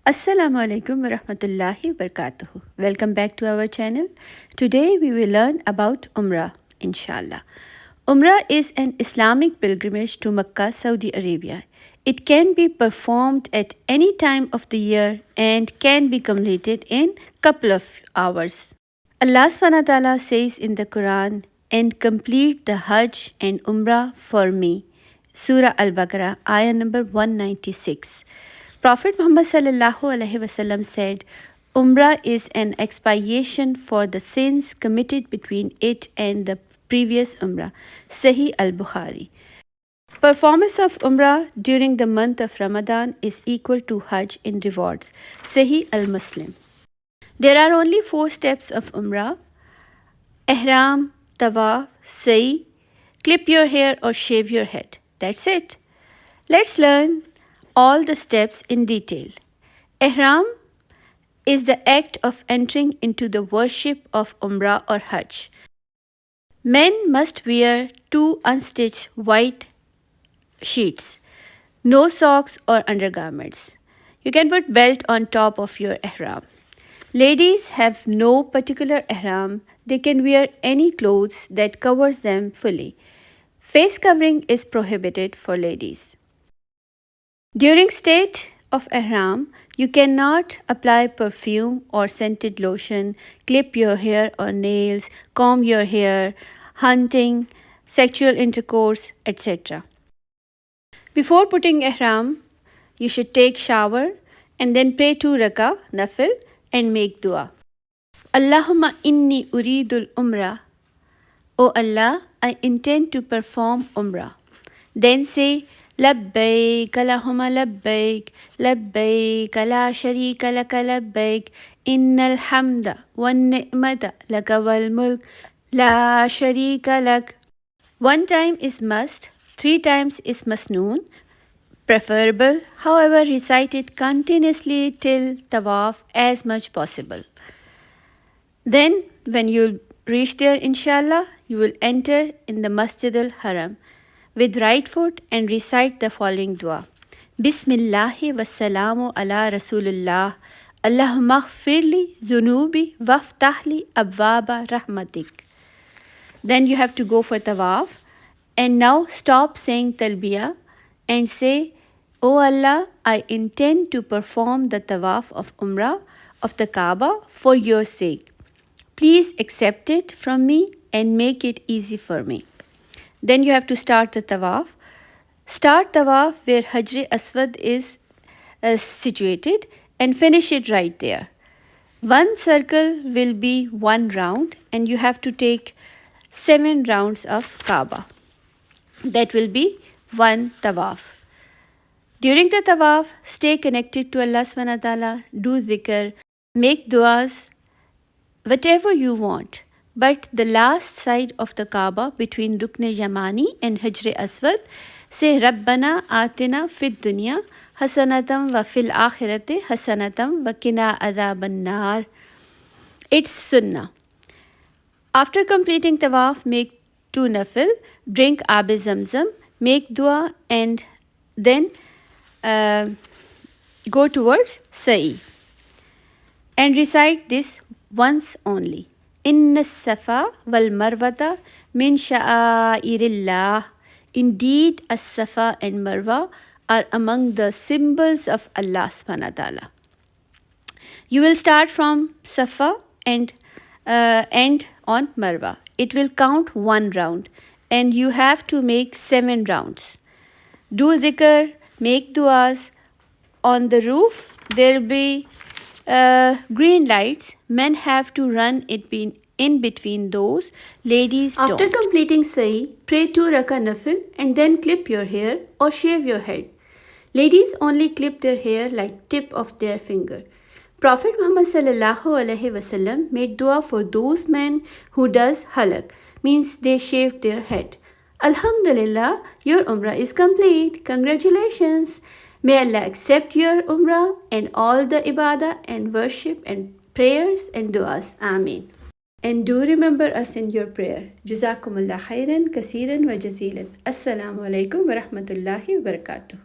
Assalamu alaikum wa rahmatullahi wa barakatuh. Welcome back to our channel. Today we will learn about Umrah, inshallah. Umrah is an Islamic pilgrimage to Mecca, Saudi Arabia. It can be performed at any time of the year and can be completed in couple of hours. Allah subhanahu wa ta'ala says in the Quran, and complete the Hajj and Umrah for me. Surah Al-Baqarah, ayah number 196. Prophet Muhammad sallallahu alaihi wasallam said, Umrah is an expiation for the sins committed between it and the previous Umrah. Sahih al-Bukhari. Performance of Umrah during the month of Ramadan is equal to Hajj in rewards. Sahih al-Muslim. There are only 4 steps of Umrah: Ihram, Tawaf, Sa'i, clip your hair or shave your head. That's it. Let's learn all the steps in detail. Ihram is the act of entering into the worship of Umrah or Hajj. Men must wear 2 unstitched white sheets, no socks or undergarments. You can put belt on top of your ihram. Ladies have no particular ihram. They can wear any clothes that covers them fully. Face covering is prohibited for ladies. During state of ihram, you cannot apply perfume or scented lotion, clip your hair or nails, comb your hair, hunting, sexual intercourse, etc. Before putting ihram, you should take shower and then pray 2 rakah nafil and make dua. Allahumma inni uridul umrah. O Allah, I intend to perform umrah. Then say, Labbaik Allahumma labbaik, labbaik la sharika laka labbaik, innal hamda wan ni'mata laka wal mulk, la sharika lak. 1 time is must, 3 times is masnoon, preferable, however recite it continuously till tawaf as much possible. Then when you reach there, inshallah, you will enter in the Masjid al-Haram with right foot and recite the following dua. Bismillahi wassalamu ala Rasulullah. Allahumma ghfirli zunubi waftahli abwaba rahmatik. Then you have to go for tawaf and now stop saying talbiyah and say, O Allah, I intend to perform the tawaf of Umrah of the Kaaba for your sake. Please accept it from me and make it easy for me. Then you have to start the tawaf. Start tawaf where Hajr Aswad is situated and finish it right there. 1 circle will be 1 round and you have to take 7 rounds of Kaaba. That will be 1 tawaf. During the tawaf, stay connected to Allah subhanahu wa ta'ala, do dhikr, make duas, whatever you want. But the last side of the Kaaba between Rukn Yamani and Hajr Aswad, say Rabbana atina fid dunya hasanatam wa fil akhirati hasanatam wa qina adhaban nar. It's sunnah. After completing tawaf, make 2 nafil, drink Ab Zamzam, make dua and then go towards Sa'i and recite this once only. Inna safa wal marwata min sha'airillah. Indeed, as-safa and marwa are among the symbols of Allah subhanahu wa ta'ala. You will start from safa and end on marwa. It will count 1 round and you have to make 7 rounds. Do dhikr, make duas. On the roof, there will be green lights. Men have to run in between those. Ladies don't. After completing Sa'i, pray 2 rakah nafil and then clip your hair or shave your head. Ladies only clip their hair like tip of their finger. Prophet Muhammad sallallahu alaihi wasallam made dua for those men who does halak, means they shave their head. Alhamdulillah, your umrah is complete. Congratulations. May Allah accept your umrah and all the ibadah and worship and prayers and duas. Ameen. And do remember us in your prayer. Jazakumullah khairan, kasiran wa jazilan. Assalamu alaikum wa rahmatullahi wa barakatuh.